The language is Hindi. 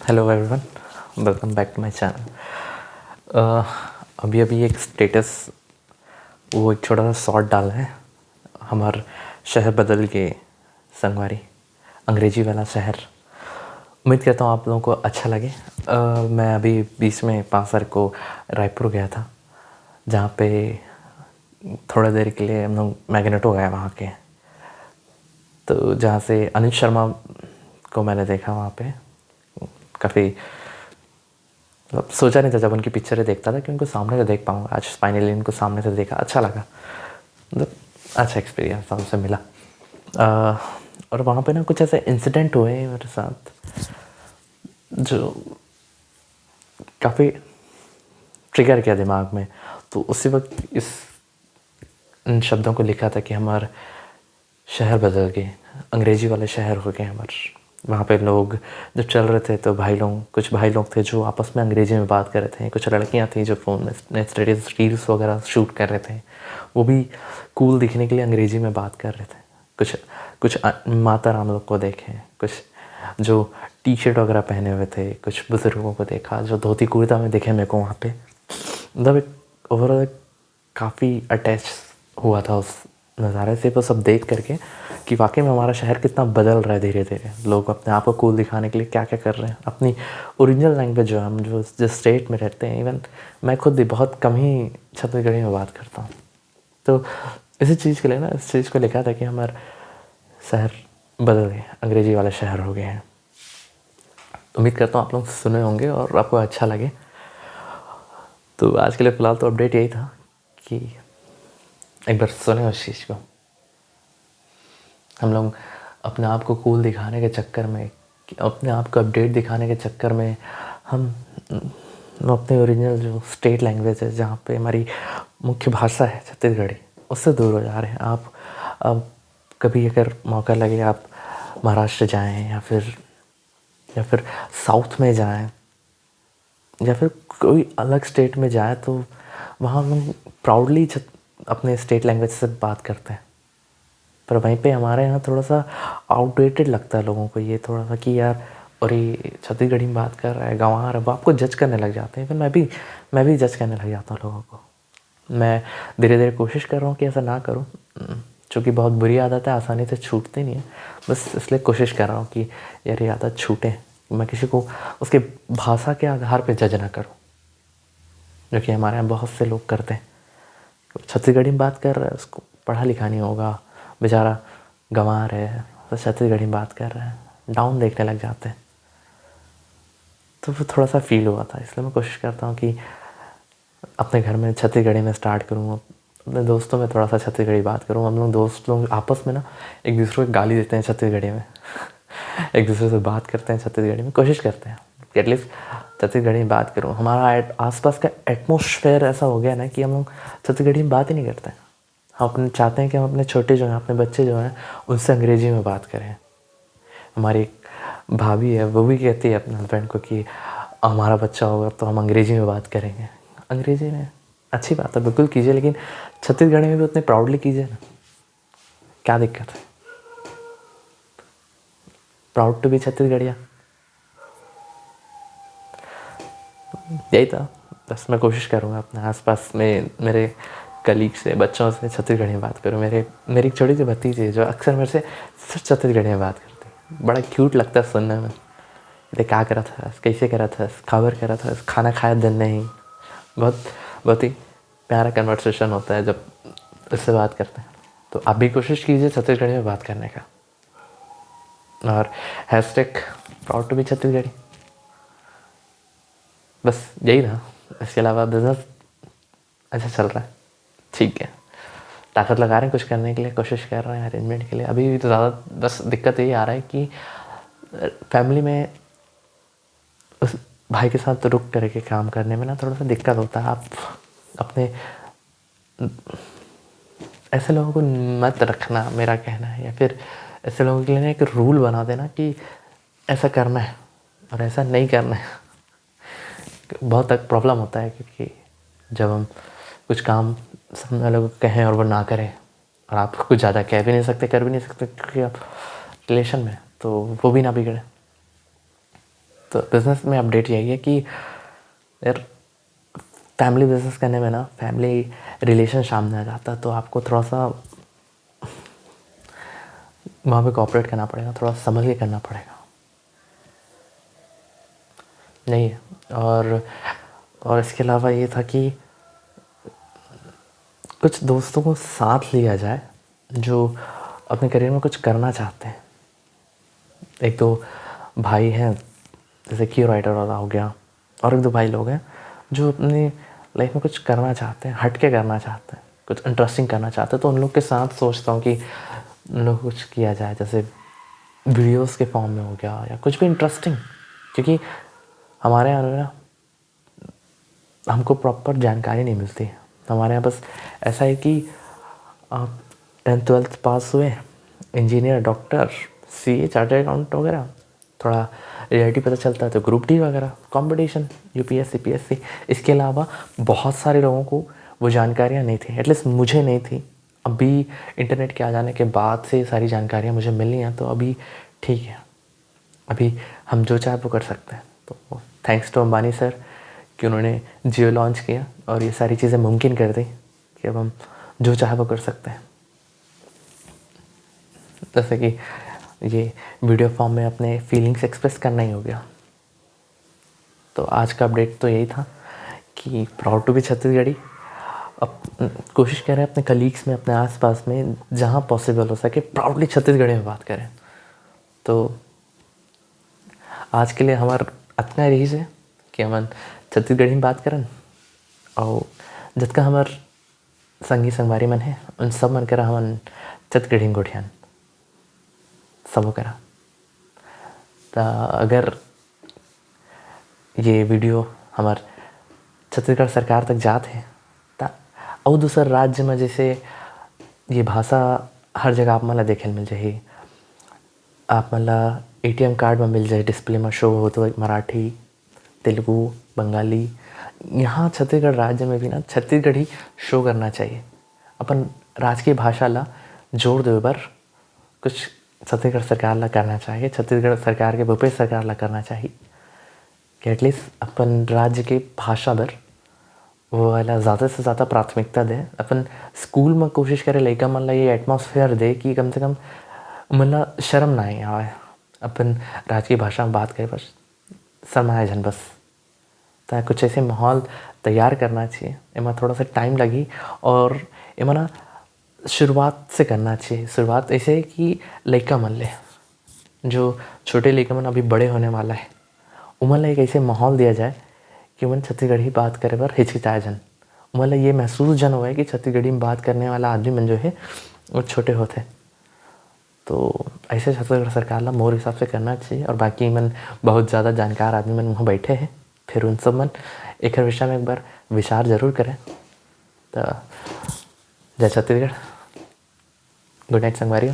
Hello everyone, welcome back to my channel. अभी अभी एक स्टेटस वो एक छोटा सा शॉर्ट डाला है। हमार शहर बदल के संगवारी, अंग्रेजी वाला शहर। उम्मीद करता हूँ आप लोगों को अच्छा लगे। मैं अभी बीच में 5 तारीख को रायपुर गया था, जहाँ पे थोड़ा देर के लिए हम लोग मैग्नेट हो गए वहाँ के। तो जहाँ से अनिल शर्मा को मैंने देखा वहाँ पे। काफ़ी मतलब सोचा नहीं था जब उनकी पिक्चरें देखता था कि उनको सामने से देख पाऊँगा। आज फाइनली उनको सामने से देखा, अच्छा लगा। मतलब अच्छा एक्सपीरियंस था, उनसे मिला। और वहाँ पे ना कुछ ऐसे इंसिडेंट हुए मेरे साथ जो काफ़ी ट्रिगर किया दिमाग में। तो उसी वक्त इन शब्दों को लिखा था कि हमारा शहर बदल गए, अंग्रेजी वाले शहर हो गए हमारे। वहाँ पे लोग जब चल रहे थे तो कुछ भाई लोग थे जो आपस में अंग्रेजी में बात कर रहे थे। कुछ लड़कियाँ थी जो फ़ोन में रील्स वगैरह शूट कर रहे थे। वो भी कूल दिखने के लिए अंग्रेजी में बात कर रहे थे। कुछ माता राम लोग को देखे, कुछ जो टी शर्ट वगैरह पहने हुए थे, कुछ बुज़ुर्गों को देखा जो धोती कुर्ता में दिखे मेरे को वहाँ पे। मतलब एक ओवरऑल काफ़ी अटैच हुआ था उस नज़ारे से, वो सब देख करके कि वाकई में हमारा शहर कितना बदल रहा है धीरे धीरे। लोग अपने आप को कूल दिखाने के लिए क्या क्या कर रहे हैं। अपनी ओरिजिनल लैंग्वेज जो हम जिस स्टेट में रहते हैं, इवन मैं खुद भी बहुत कम ही छत्तीसगढ़ी में बात करता हूँ। तो इसी चीज़ के लिए ना इस चीज़ को लिखा था कि हमारा शहर बदल गए, अंग्रेजी वाले शहर हो गए हैं। उम्मीद करता हूँ आप लोग सुने होंगे और आपको अच्छा लगे। तो आज के लिए फ़िलहाल तो अपडेट यही था कि एक बार सुने उस चीज़ को। हम लोग अपने आप को कूल दिखाने के चक्कर में, अपने आप को अपडेट दिखाने के चक्कर में हम अपने ओरिजिनल जो स्टेट लैंग्वेज है, जहाँ पे हमारी मुख्य भाषा है छत्तीसगढ़ी, उससे दूर हो जा रहे हैं। आप अब कभी अगर मौका लगे आप महाराष्ट्र जाएं या फिर साउथ में जाएं या फिर कोई अलग स्टेट में जाएं, तो वहाँ हम प्राउडली अपने स्टेट लैंग्वेज से बात करते हैं। पर वहीं पे हमारे यहाँ थोड़ा सा आउटडेटेड लगता है लोगों को ये, थोड़ा सा कि यार और ये छत्तीसगढ़ी में बात कर रहा है, गंवार है। वो आपको जज करने लग जाते हैं। फिर मैं भी जज करने लग जाता हूँ लोगों को। मैं धीरे धीरे कोशिश कर रहा हूँ कि ऐसा ना करूँ, चूँकि बहुत बुरी आदत है, आसानी से छूटती नहीं है। बस इसलिए कोशिश कर रहा हूँ कि यार ये आदत छूटे, मैं किसी को उसके भाषा के आधार पर जज ना करूँ, जो कि हमारे यहाँ बहुत से लोग करते हैं। छत्तीसगढ़ी में बात कर रहा है, उसको पढ़ा लिखा नहीं होगा, बेचारा गंवार है, तो छत्तीसगढ़ी में बात कर रहा है, डाउन देखने लग जाते हैं। तो वो थोड़ा सा फील हुआ था, इसलिए मैं कोशिश करता हूँ कि अपने घर में छत्तीसगढ़ी में स्टार्ट करूँ, अपने दोस्तों में थोड़ा सा छत्तीसगढ़ी बात करूँ। हम लोग दोस्त लोग आपस में ना एक दूसरे को गाली देते हैं छत्तीसगढ़ी में एक दूसरे से बात करते हैं छत्तीसगढ़ी में, कोशिश करते हैं कि एटलीस्ट छत्तीसगढ़ी में बात करूँ। हमारा आसपास का एटमॉस्फेयर ऐसा हो गया ना कि हम लोग छत्तीसगढ़ी में बात ही नहीं करते हैं। हम अपने चाहते हैं कि हम अपने छोटे जो हैं, अपने बच्चे जो हैं, उनसे अंग्रेजी में बात करें। हमारी एक भाभी है, वो भी कहती है अपने हस्बैंड को कि हमारा बच्चा होगा तो हम अंग्रेजी में बात करेंगे। अंग्रेजी में अच्छी बात है, बिल्कुल कीजिए, लेकिन छत्तीसगढ़ी में भी उतने प्राउडली कीजिए ना। क्या दिक्कत है? प्राउड टू बी छत्तीसगढ़िया। यही था। बस मैं कोशिश करूँगा अपने आसपास में मेरे कलीग से, बच्चों से छत्तीसगढ़ी में बात करूँ। मेरी एक छोटी सी भतीजी है जो अक्सर मेरे से छत्तीसगढ़ी में बात करती है। बड़ा क्यूट लगता है सुनने में। देख क्या करा था, कैसे करा था, खबर करा था, खाना खाया दिन नहीं। बहुत बहुत ही प्यारा कन्वर्सेशन होता है जब इससे बात करते हैं। तो आप भी कोशिश कीजिए छत्तीसगढ़ी में बात करने का। और hashtag proud to be Chhattisgarhi. बस यही था। इसके अलावा बिज़नेस अच्छा चल रहा है, ठीक है। ताकत लगा रहे हैं कुछ करने के लिए, कोशिश कर रहे हैं अरेंजमेंट के लिए। अभी भी तो ज़्यादा बस दिक्कत यही आ रहा है कि फैमिली में उस भाई के साथ रुक करके काम करने में ना थोड़ा सा दिक्कत होता है। आप अपने ऐसे लोगों को मत रखना, मेरा कहना है। या फिर ऐसे लोगों के लिए ना एक रूल बना देना कि ऐसा करना है और ऐसा नहीं करना है। बहुत तक प्रॉब्लम होता है, क्योंकि जब हम कुछ काम सामने लोग कहें और वो ना करें, और आप कुछ ज़्यादा कह भी नहीं सकते, कर भी नहीं सकते, क्योंकि आप रिलेशन में, तो वो भी ना बिगड़े। तो बिज़नेस में अपडेट यही है कि यार फैमिली बिज़नेस करने में ना फैमिली रिलेशन सामने आ जाता है, तो आपको थोड़ा सा वहाँ पे कोऑपरेट करना पड़ेगा, थोड़ा समझ के करना पड़ेगा। नहीं है। और इसके अलावा ये था कि कुछ दोस्तों को साथ लिया जाए जो अपने करियर में कुछ करना चाहते हैं। एक दो भाई हैं, जैसे की राइटर वाला हो गया, और एक दो भाई लोग हैं जो अपनी लाइफ में कुछ करना चाहते हैं, हट के करना चाहते हैं, कुछ इंटरेस्टिंग करना चाहते हैं। तो उन लोग के साथ सोचता हूँ कि उन लोग कुछ किया जाए, जैसे वीडियोस के फॉर्म में हो गया या कुछ भी इंटरेस्टिंग। क्योंकि हमारे यहाँ ना हमको प्रॉपर जानकारी नहीं मिलती। हमारे यहाँ बस ऐसा है कि आप 10th-12th पास हुए, engineer, doctor, CA, chartered account वगैरह, थोड़ा रियलिटी पता चलता है तो ग्रुप डी वगैरह, कंपटीशन, यूपीएससी, पीएससी। इसके अलावा बहुत सारे लोगों को वो जानकारियाँ नहीं थी, एटलीस्ट मुझे नहीं थी। अभी इंटरनेट के आ जाने के बाद से सारी जानकारियाँ मुझे मिली हैं, तो अभी ठीक है, अभी हम जो चाहे वो कर सकते हैं। तो थैंक्स टू अंबानी सर कि उन्होंने जियो लॉन्च किया और ये सारी चीज़ें मुमकिन कर दी कि अब हम जो चाहे वो कर सकते हैं। जैसे कि ये वीडियो फॉर्म में अपने फीलिंग्स एक्सप्रेस करना ही हो गया। तो आज का अपडेट तो यही था कि प्राउड टू बी छत्तीसगढ़ी। अब कोशिश करें अपने कलीग्स में, अपने आसपास में, जहाँ पॉसिबल हो सके प्राउडली छत्तीसगढ़ी में बात करें। तो आज के लिए हमारा इतना रही है कि हम छत्तीसगढ़ी में बात करें, और जितना हमार संगी संगवारी मन है उन सब मन करा हम छत्तीसगढ़ी में गोठियान सबो करा। तो अगर ये वीडियो हमार छत्तीसगढ़ सरकार तक जात है तो और दूसर राज्य में जैसे ये भाषा हर जगह आप मला देखे मिल जाए, आप मला एटीएम कार्ड में मिल जाए, डिस्प्ले में शो हो तो मराठी, तेलुगु, बंगाली। यहाँ छत्तीसगढ़ राज्य में भी ना छत्तीसगढ़ी शो करना चाहिए। अपन राजकीय भाषा ला जोड़ दे बर कुछ छत्तीसगढ़ सरकार ला करना चाहिए, छत्तीसगढ़ सरकार के भूपेश सरकार ला करना चाहिए कि एटलीस्ट अपन राज्य के भाषा बर वो वाला ज़्यादा से ज़्यादा प्राथमिकता दे। अपन स्कूल में कोशिश करें लड़का मन ला ये एटमॉस्फेयर दे कि कम से कम मन शर्म ना आए, अपन राजकीय भाषा में बात करें, बस शर्माए जन बस। तो कुछ ऐसे माहौल तैयार करना चाहिए। एमा थोड़ा सा टाइम लगी और एमा ना शुरुआत से करना चाहिए। शुरुआत ऐसे है कि लड़का मन ले, जो छोटे लड़का मन अभी बड़े होने वाला है, उमन ला एक ऐसे माहौल दिया जाए कि उमन छत्तीसगढ़ी बात करे पर हिचकिचाए जन। उमन ला ये महसूस जन हुआ है कि छत्तीसगढ़ी में बात करने वाला आदमी मन जो है वो छोटे होते। तो ऐसे छत्तीसगढ़ सरकार ला मोर हिसाब से करना चाहिए। और बाकी मन बहुत ज़्यादा जानकार आदमी मन वहाँ बैठे हैं, फिर उन सब मन एक विषय में एक बार विचार जरूर करें। तो जय छत्तीसगढ़, गुड नाइट संगवारी।